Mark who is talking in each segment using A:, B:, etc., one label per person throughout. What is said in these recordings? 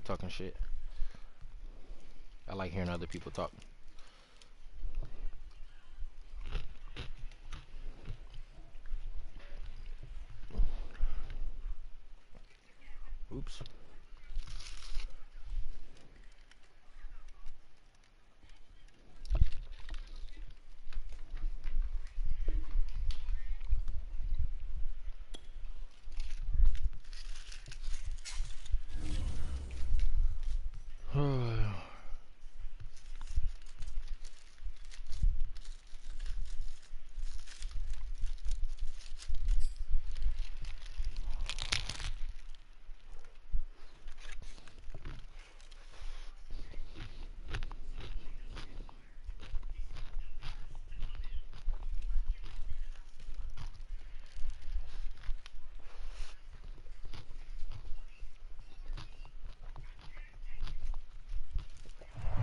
A: like talking shit. I like hearing other people talk. Oops.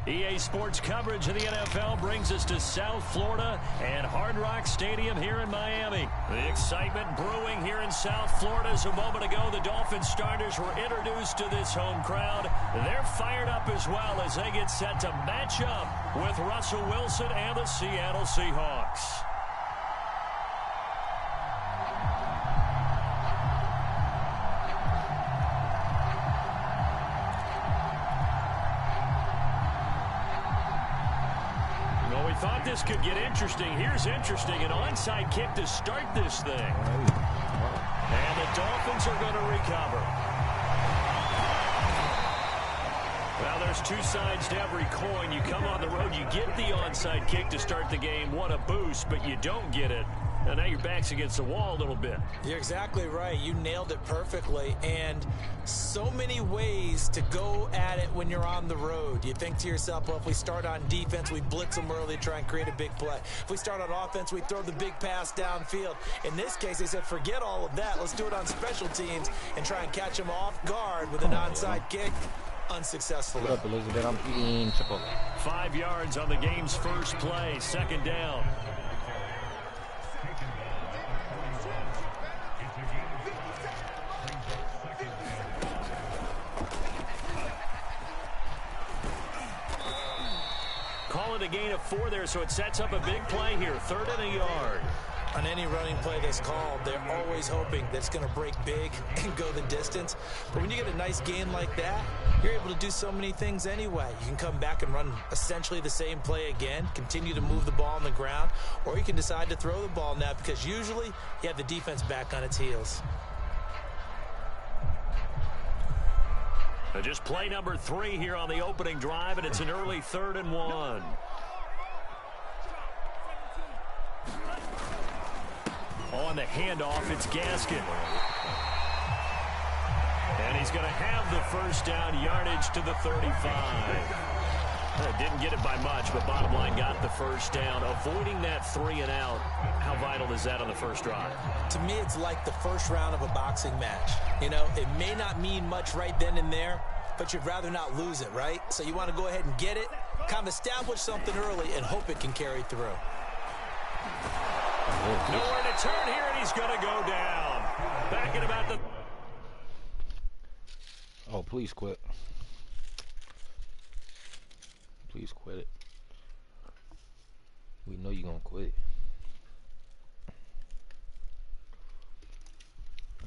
B: EA Sports coverage of the NFL brings us to South Florida and Hard Rock Stadium here in Miami. The excitement brewing here in South Florida as a moment ago the Dolphins starters were introduced to this home crowd. They're fired up as well as they get set to match up with Russell Wilson and the Seattle Seahawks. Thought this could get interesting. Here's interesting. An onside kick to start this thing. And the Dolphins are going to recover. Well, there's two sides to every coin. You come on the road, you get the onside kick to start the game. What a boost, but you don't get it. And now your back's against the wall a little bit.
C: You're exactly right. You nailed it perfectly. And so many ways to go at it when you're on the road. You think to yourself, well, if we start on defense, we blitz them early, try and create a big play. If we start on offense, we throw the big pass downfield. In this case, they said, forget all of that. Let's do it on special teams and try and catch them off guard with an onside kick. Unsuccessful.
A: What up, Elizabeth? I'm eating Chipotle.
B: 5 yards on the game's first play, second down. Call it a gain of 4 there, so it sets up a big play here. 3rd and a yard.
C: On any running play that's called, they're always hoping that it's going to break big and go the distance. But when you get a nice gain like that, you're able to do so many things anyway. You can come back and run essentially the same play again, continue to move the ball on the ground, or you can decide to throw the ball now because usually you have the defense back on its heels.
B: Just play number 3 here on the opening drive, and it's an early 3rd and 1. On the handoff, it's Gaskin. And he's going to have the first down, yardage to the 35. Didn't get it by much, but bottom line got the first down. Avoiding that 3 and out, how vital is that on the first drive?
C: To me, it's like the first round of a boxing match. You know, it may not mean much right then and there, but you'd rather not lose it, right? So you want to go ahead and get it, kind of establish something early, and hope it can carry through.
B: Nowhere to turn here, and he's going to go down. Back at about the...
A: Oh, please quit. Please quit it. We know you're going to quit.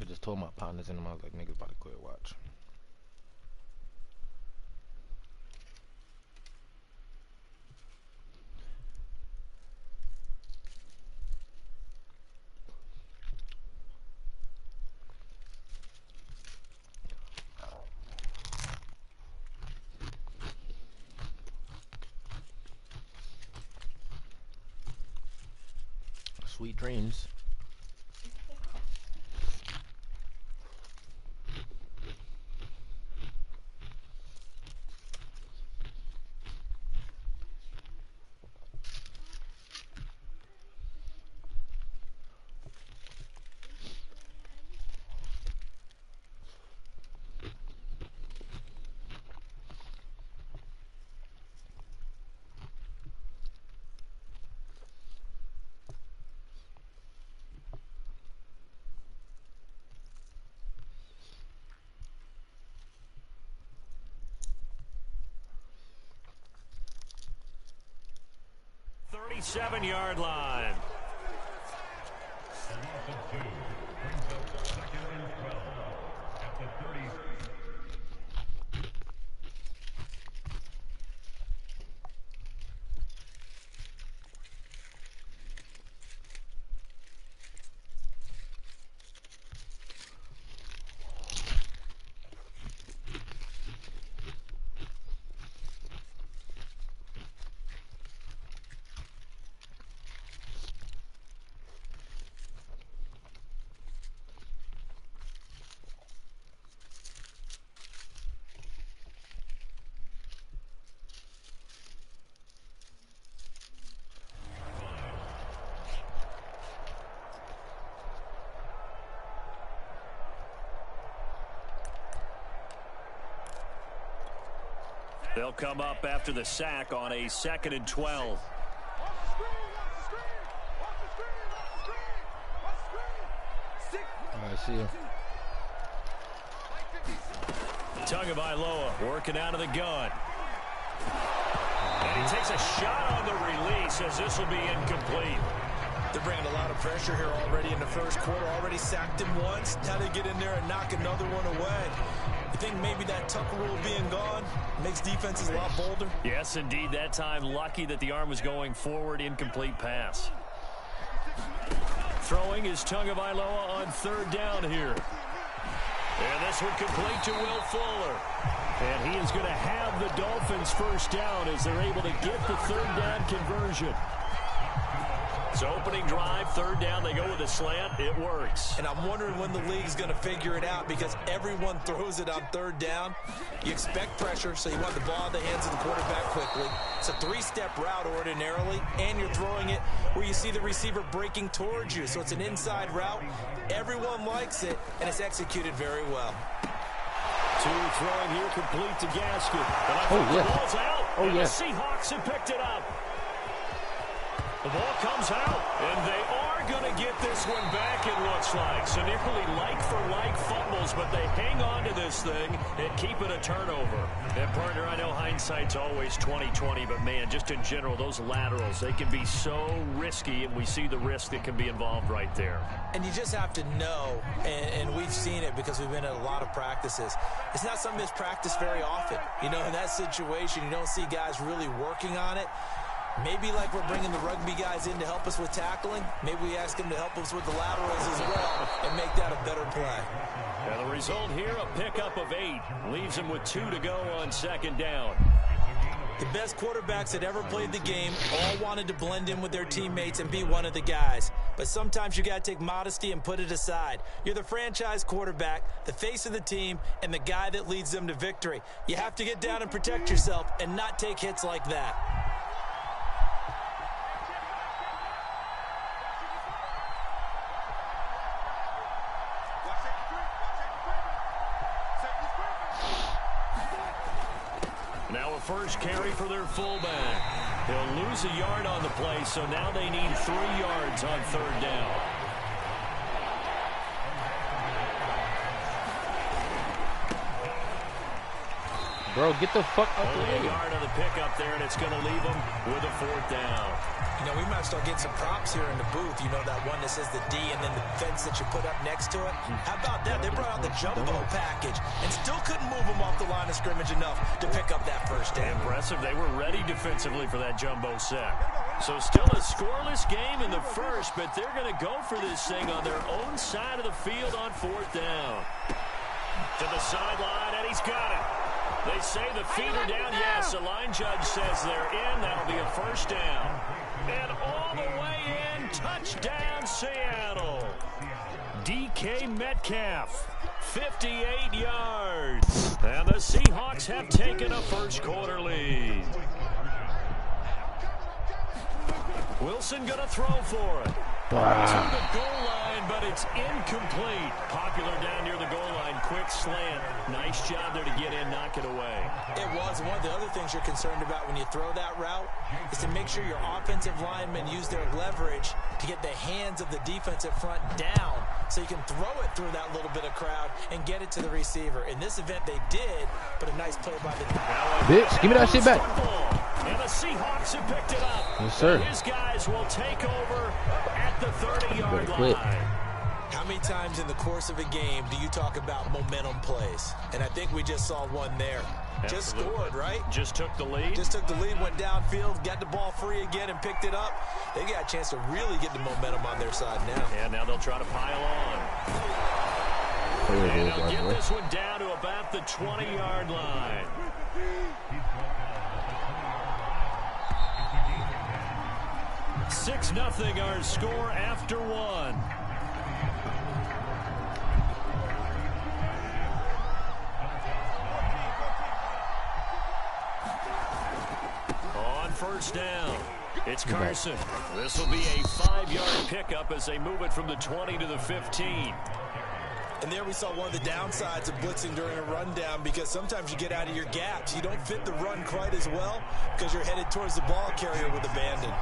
A: I just told my partners in them, I was like, niggas about to quit, watch. Sweet dreams.
B: 37-yard line. They'll come up after the sack on a 2nd and 12.
A: I see him.
B: Tagovailoa working out of the gun. And he takes a shot on the release as this will be incomplete.
C: They're bringing a lot of pressure here already in the first quarter. Already sacked him once. Now they get in there and knock another one away. You think maybe that Tucker rule being gone makes defenses a lot bolder?
B: Yes, indeed. That time, lucky that the arm was going forward. Incomplete pass. Throwing is Tagovailoa on 3rd down here. And this one complete to Will Fuller. And he is going to have the Dolphins' first down as they're able to get the 3rd down conversion. So opening drive, 3rd down, they go with a slant. It works.
C: And I'm wondering when the league's going to figure it out because everyone throws it on 3rd down. You expect pressure, so you want the ball in the hands of the quarterback quickly. It's a 3-step route ordinarily, and you're throwing it where you see the receiver breaking towards you. So it's an inside route. Everyone likes it, and it's executed very well.
B: Two throwing here, complete to Gaskin.
A: The
B: ball's out, and
A: yeah.
B: The Seahawks have picked it up. The ball comes out, and they are going to get this one back, it looks like. So nearly like-for-like fumbles, but they hang on to this thing and keep it a turnover. And, partner, I know hindsight's always 20/20, but, man, just in general, those laterals, they can be so risky, and we see the risk that can be involved right there.
C: And you just have to know, and we've seen it because we've been at a lot of practices. It's not something that's practiced very often. You know, in that situation, you don't see guys really working on it. Maybe like we're bringing the rugby guys in to help us with tackling, maybe we ask them to help us with the laterals as well and make that a better play.
B: And the result here, a pickup of 8. Leaves them with 2 to go on 2nd down.
C: The best quarterbacks that ever played the game all wanted to blend in with their teammates and be one of the guys. But sometimes you got to take modesty and put it aside. You're the franchise quarterback, the face of the team, and the guy that leads them to victory. You have to get down and protect yourself and not take hits like that.
B: Now a first carry for their fullback. He'll lose a yard on the play, so now they need 3 yards on 3rd down.
A: Bro, get the fuck out the
B: Only
A: way.
B: a yard on the pickup there, and it's going to leave them with a 4th down.
C: You know, we might start getting some props here in the booth. You know, that one that says the D and then the fence that you put up next to it. How about that? They brought out the jumbo package and still couldn't move them off the line of scrimmage enough to pick up that first down.
B: Impressive. They were ready defensively for that jumbo sack. So still a scoreless game in the first, but they're going to go for this thing on their own side of the field on 4th down. To the sideline, and he's got it. They say the feet are down. Yes, the line judge says they're in. That'll be a first down. And all the way in, touchdown Seattle. DK Metcalf, 58 yards. And the Seahawks have taken a first quarter lead. Wilson going to throw for it. To the goal line, but it's incomplete. Popular down near the goal line. Quick slant. Nice job there to get in, knock it away.
C: It was. One of the other things you're concerned about when you throw that route is to make sure your offensive linemen use their leverage to get the hands of the defensive front down so you can throw it through that little bit of crowd and get it to the receiver. In this event, they did, but a nice play by the...
A: Bitch, give me that shit back.
B: And the Seahawks have picked it up.
A: Yes, sir.
B: His guys will take over at the 30-yard line.
C: How many times in the course of a game do you talk about momentum plays? And I think we just saw one there.
B: Absolutely.
C: Just scored, right?
B: Just took the lead.
C: Just took the lead, went downfield, got the ball free again, and picked it up. They got a chance to really get the momentum on their side now.
B: And now they'll try to pile on. And they'll get this one down to about the 20-yard line. Six 0 our score after one. On first down, it's Carson. This will be a 5-yard pickup as they move it from the 20 to the 15.
C: And there we saw one of the downsides of blitzing during a rundown, because sometimes you get out of your gaps. You don't fit the run quite as well because you're headed towards the ball carrier with abandon.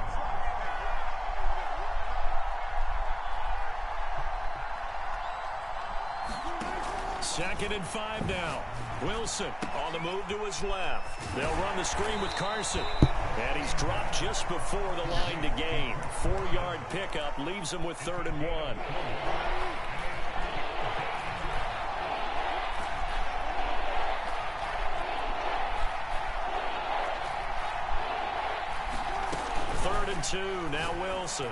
B: Second and 5 now. Wilson on the move to his left. They'll run the screen with Carson. And he's dropped just before the line to gain. 4-yard pickup leaves him with 3rd and 1. Third and 2, now Wilson.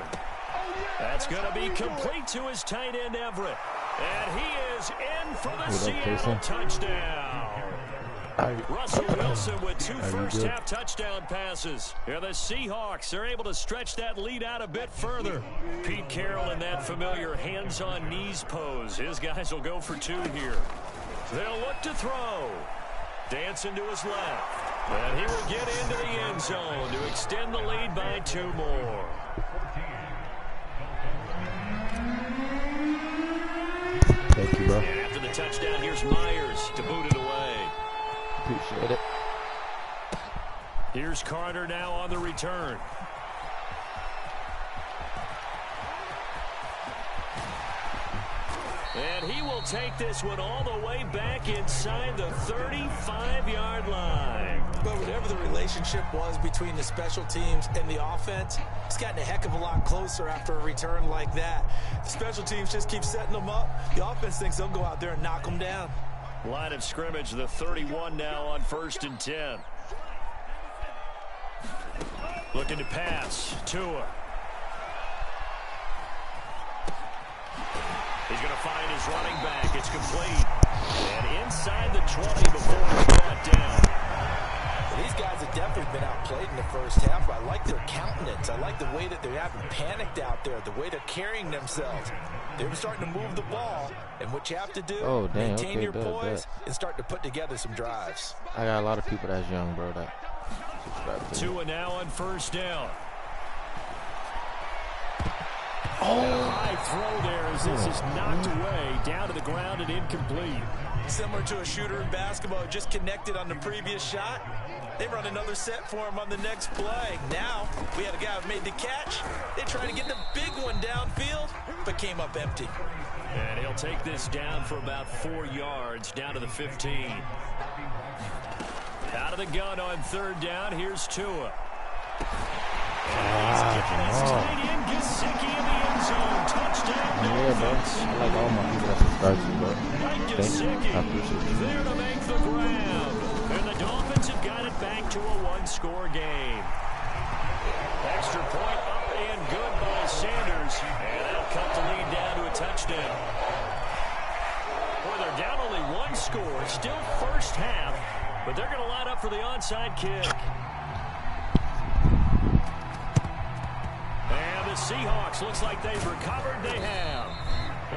B: That's going to be complete to his tight end, Everett. And he is in for the Seattle touchdown. Russell Wilson with 2 first-half touchdown passes. Yeah, the Seahawks are able to stretch that lead out a bit further. Pete Carroll in that familiar hands-on knees pose. His guys will go for 2 here. They'll look to throw. Dancing to his left. And he will get into the end zone to extend the lead by 2 more.
A: Thank you, bro.
B: And after the touchdown, here's Myers to boot it away.
A: Appreciate it.
B: Here's Carter now on the return. And he will take this one all the way back inside the 35-yard line.
C: But whatever the relationship was between the special teams and the offense, it's gotten a heck of a lot closer after a return like that. The special teams just keep setting them up. The offense thinks they'll go out there and knock them down.
B: Line of scrimmage, the 31 now on 1st and 10. Looking to pass. Tua. He's going to find his running back. It's complete. And inside the 20 before he's brought down.
C: These guys have definitely been outplayed in the first half. I like their countenance. I like the way that they haven't panicked out there, the way they're carrying themselves. They're starting to move the ball, and what you have to do, maintain your poise and start to put together some drives.
A: I got a lot of people that's young, bro. That
B: Tua now on 1st down.
C: Oh,
B: and a high throw there as this is knocked away, down to the ground and incomplete.
C: Similar to a shooter in basketball who just connected on the previous shot. They run another set for him on the next play. Now, we had a guy who made the catch. They tried to get the big one downfield, but came up empty.
B: And he'll take this down for about 4 yards, down to the 15. Out of the gun on 3rd down, here's Tua. He's got his tight end, Gesicki in the end zone. Touchdown, Dolphins.
A: I like all my people that subscribe to me, bro.
B: Mike Gesicki there to make the grab. And the Dolphins have got it back to a 1-score game. Extra point up and good by Sanders. And that'll cut the lead down to a touchdown. Boy, they're down only 1 score. Still first half. But they're going to line up for the onside kick. And the Seahawks, looks like they've recovered. They have.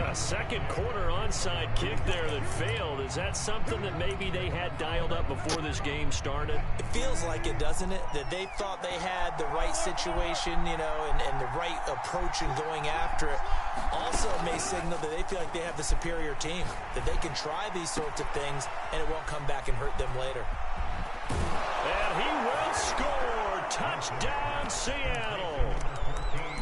B: A second quarter onside kick there that failed. Is that something that maybe they had dialed up before this game started?
C: It feels like it, doesn't it? That they thought they had the right situation, you know, and the right approach in going after it. Also may signal that they feel like they have the superior team, that they can try these sorts of things and it won't come back and hurt them later.
B: And he will score. Touchdown, Seattle.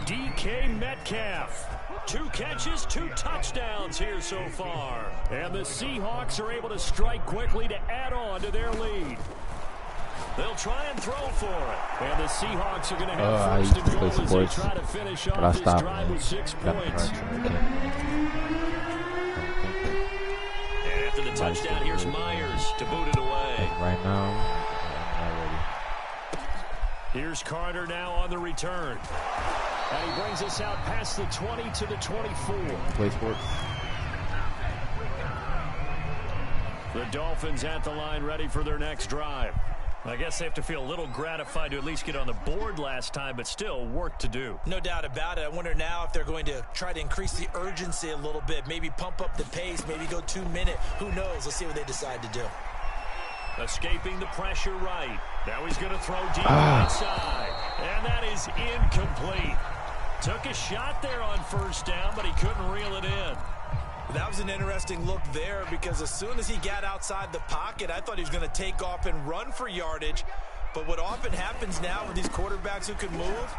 B: DK Metcalf. 2 catches, 2 touchdowns here so far. And the Seahawks are able to strike quickly to add on to their lead. They'll try and throw for it. And the Seahawks are going to have
A: I
B: first
A: used
B: and
A: to play
B: goal as they
A: sports,
B: try to finish
A: but I
B: off this
A: stopped,
B: drive
A: man.
B: with 6
A: Got
B: points.
A: the
B: And after the touchdown, here's Myers to boot it away.
A: right now, I'm not ready.
B: Here's Carter now on the return. And he brings us out past the 20 to the 24.
A: Play sports.
B: The Dolphins at the line ready for their next drive. I guess they have to feel a little gratified to at least get on the board last time, but still work to do.
C: No doubt about it. I wonder now if they're going to try to increase the urgency a little bit, maybe pump up the pace, maybe go 2-minute. Who knows? Let's see what they decide to do.
B: Escaping the pressure right. Now he's going to throw deep inside. And that is incomplete. Took a shot there on first down, but he couldn't reel it in.
C: That was an interesting look there because as soon as he got outside the pocket, I thought he was going to take off and run for yardage. But what often happens now with these quarterbacks who can move,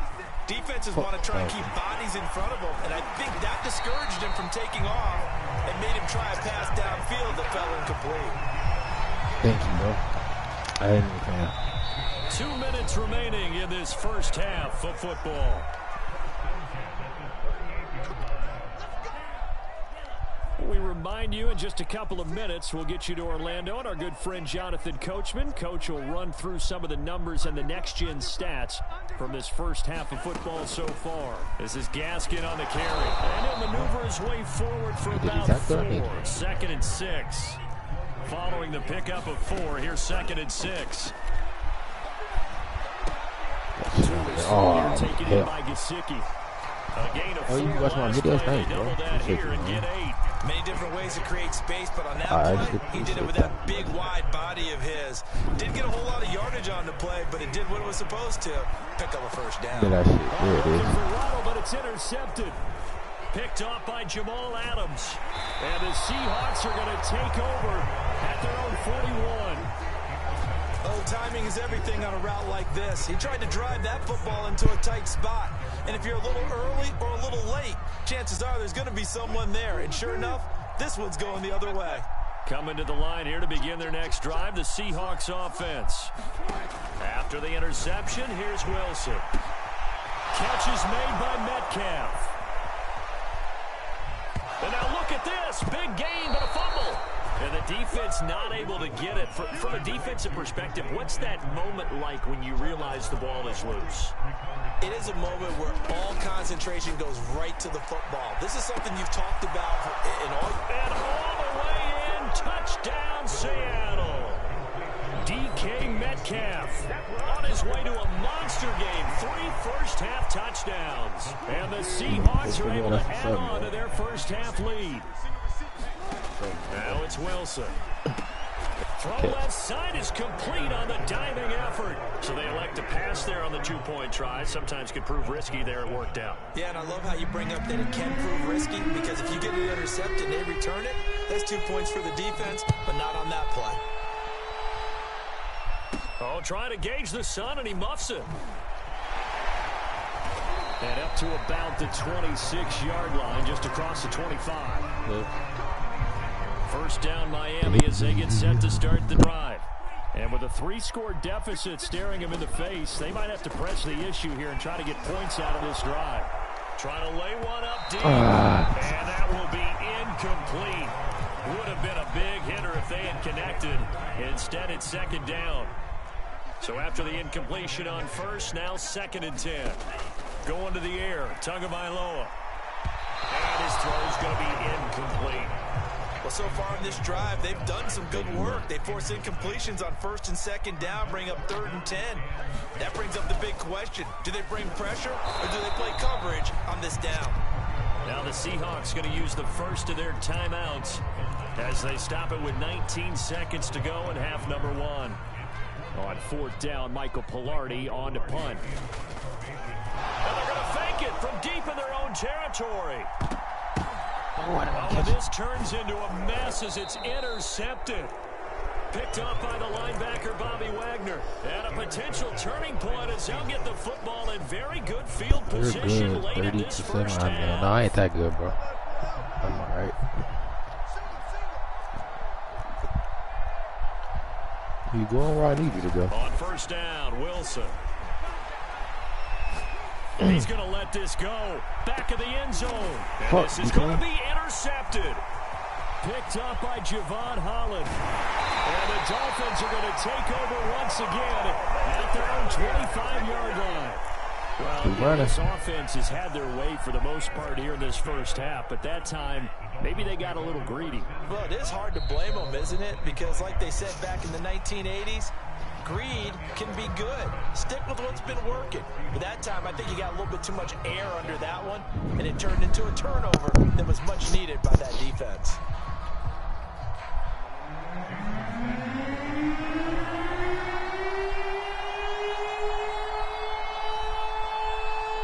C: defenses want to try and keep bodies in front of them. And I think that discouraged him from taking off and made him try a pass downfield that fell incomplete.
A: Thank you, bro. I didn't even
B: 2 minutes remaining in this first half of football. We remind you in just a couple of minutes we'll get you to Orlando and our good friend Jonathan Coachman. Coach will run through some of the numbers and the next-gen stats from this first half of football so far. This is Gaskin on the carry. And he'll maneuver his way forward for about 4. 2nd and 6. Following the pickup of 4, here's 2nd and 6. Taken in by Gesicki. A gain of 4
A: you watch my videos? Thanks, bro.
B: double that here and get 8.
C: Many different ways to create space, but on that play, he did it with that big, wide body of his. Didn't get a whole lot of yardage on the play, but it did what it was supposed to. Pick up a first down.
A: Yeah, that shit. There it is.
B: For Waddle, but it's intercepted. Picked off by Jamal Adams. And the Seahawks are going to take over at their own 41.
C: Oh, timing is everything on a route like this. He tried to drive that football into a tight spot. And if you're a little early or a little late, chances are there's going to be someone there. And sure enough, this one's going the other way.
B: Coming to the line here to begin their next drive, the Seahawks offense. After the interception, here's Wilson. Catch is made by Metcalf. And now look at this. Big gain, but a fumble. And the defense not able to get it. From a defensive perspective, what's that moment like when you realize the ball is loose?
C: It is a moment where all concentration goes right to the football. This is something you've talked about in all.
B: And all the way in, touchdown Seattle. DK Metcalf on his way to a monster game. 3 first-half touchdowns. And the Seahawks are able to add on to their first-half lead. Now it's Wilson. Throw left side is complete on the diving effort. So they elect to pass there on the 2-point try. Sometimes can prove risky there. It worked out.
C: Yeah, and I love how you bring up that it can prove risky because if you get it intercepted and they return it, that's 2 points for the defense, but not on that play.
B: Oh, trying to gauge the sun, and he muffs it. And up to about the 26-yard line, just across the 25. First down Miami as they get set to start the drive. And with a 3-score deficit staring them in the face, they might have to press the issue here and try to get points out of this drive. Trying to lay one up deep. And that will be incomplete. Would have been a big hitter if they had connected. Instead, it's 2nd down. So after the incompletion on first, now 2nd and 10. Going to the air, Tagovailoa. And his throw is going to be incomplete.
C: Well, so far in this drive, they've done some good work. They force incompletions on 1st and 2nd down, bring up 3rd and 10. That brings up the big question. Do they bring pressure or do they play coverage on this down?
B: Now the Seahawks going to use the first of their timeouts as they stop it with 19 seconds to go in half number 1. On 4th down, Michael Pilardi on to punt. And they're going to fake it from deep in their own territory. Oh, this turns into a mess as it's intercepted. Picked up by the linebacker, Bobby Wagner. And a potential turning point as they'll get the football in very good field position late in this first half.
A: No, I ain't that good, bro. I'm all right. You going where I need you to go.
B: On first down, Wilson. He's going to let this go. Back of the end zone. And this is going to be intercepted. Picked up by Javon Holland. And the Dolphins are going to take over once again at their own 25-yard line. Well, this offense has had their way for the most part here in this first half, but that time, maybe they got a little greedy.
C: Well, it is hard to blame them, isn't it? Because like they said back in the 1980s, greed can be good. Stick with what's been working. But that time, I think you got a little bit too much air under that one, and it turned into a turnover that was much needed by that defense.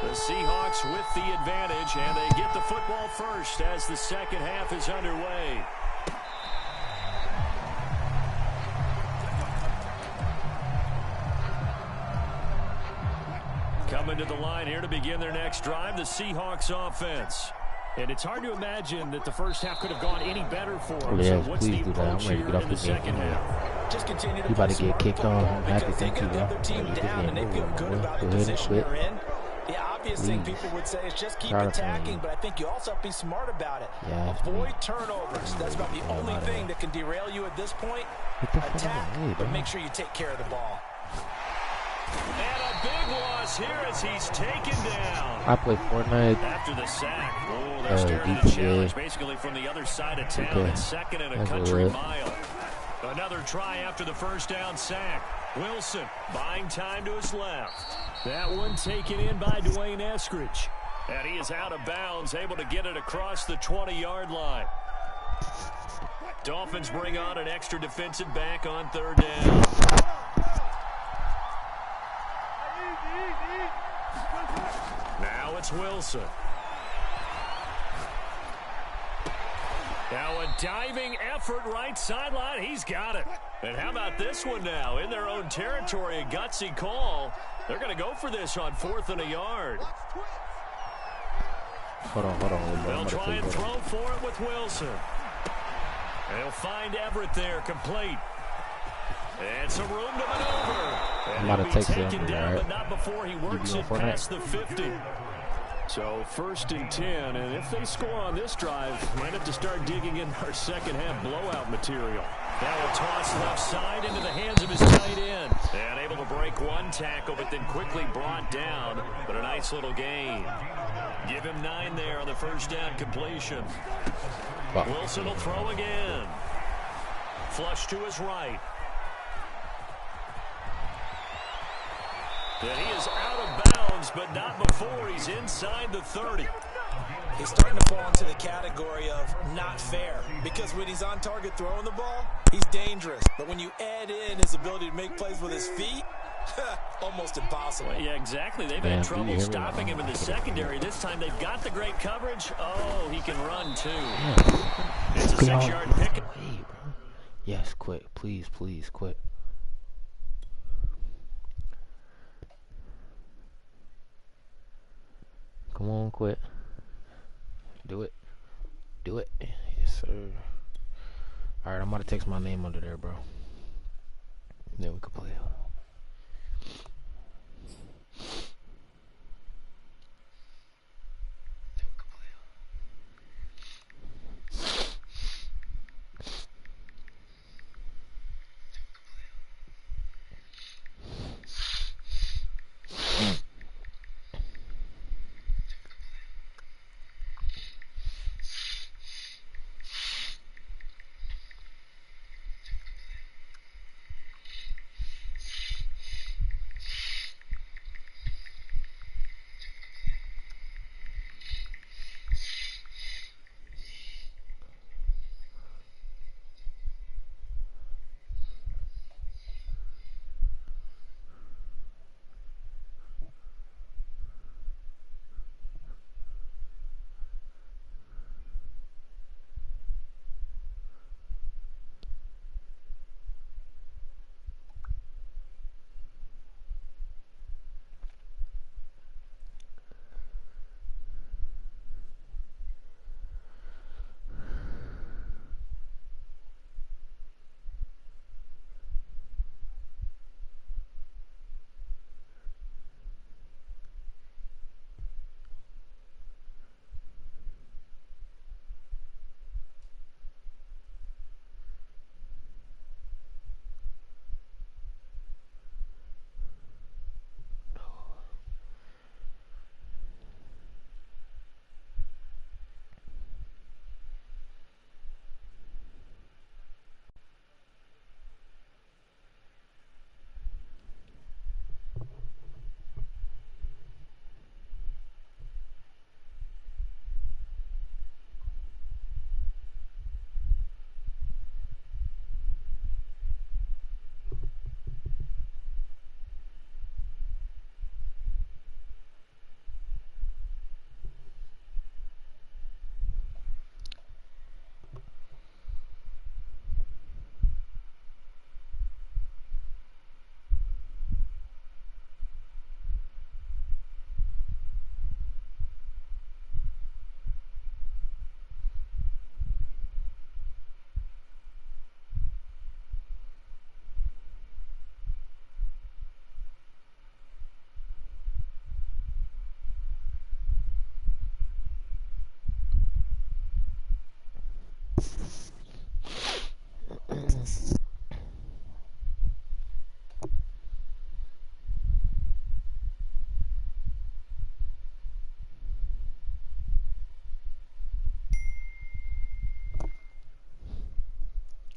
B: The Seahawks with the advantage, and they get the football first as the second half is underway. Coming to the line here to begin their next drive, the Seahawks offense. And it's hard to imagine that the first half could have gone any better for them.
A: Yeah,
B: so what's the approach here in the second half?
C: Just continue to
A: you about to get kicked off. I'm happy. Thank you,
C: bro. Team down, and they feel good about the position they're in. The obvious thing people would say is just keep attacking, but I think you also have to be smart about it.
A: Yeah,
C: avoid turnovers. That's about the only thing that can derail you at this point. Attack, but make sure you take care of the ball.
B: And a big loss here as he's taken down.
A: I play Fortnite.
B: After the sack, they're staring at a challenge basically from the other side of town. It's second and a country mile. Another try after the first down sack. Wilson buying time to his left. That one taken in by Dwayne Eskridge. And he is out of bounds, able to get it across the 20-yard line. Dolphins bring on an extra defensive back on third down. Now it's Wilson. Now a diving effort right sideline. He's got it. And how about this one now? In their own territory, a gutsy call. They're going to go for this on 4th and a yard.
A: Hold on.
B: They'll try and throw for it with Wilson. They'll find Everett there, complete. And some room to maneuver. And
A: I'm about to take
B: taken down, but not before he works it past the 50. So 1st and 10, and if they score on this drive, might have to start digging in our second half blowout material. That will toss left side into the hands of his tight end. And able to break one tackle, but then quickly brought down. But a nice little gain. Give him 9 there on the first down completion.
A: Wow.
B: Wilson will throw again. Flush to his right. And he is out of bounds, but not before he's inside the 30.
C: He's starting to fall into the category of not fair, because when he's on target throwing the ball, he's dangerous. But when you add in his ability to make plays with his feet, almost impossible.
B: Well, yeah, exactly. They've had trouble stopping him in the secondary. This time they've got the great coverage. Oh, he can run too. It's a 6-yard pick.
A: Yes, quit. Please, quit. Come on, quit. Do it. Yes, sir. Alright, I'm about to text my name under there, bro. Then we can play.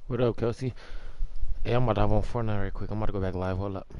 A: What up, Kelsey? Hey, I'm about to hop on Fortnite right quick. I'm about to go back live. Hold up.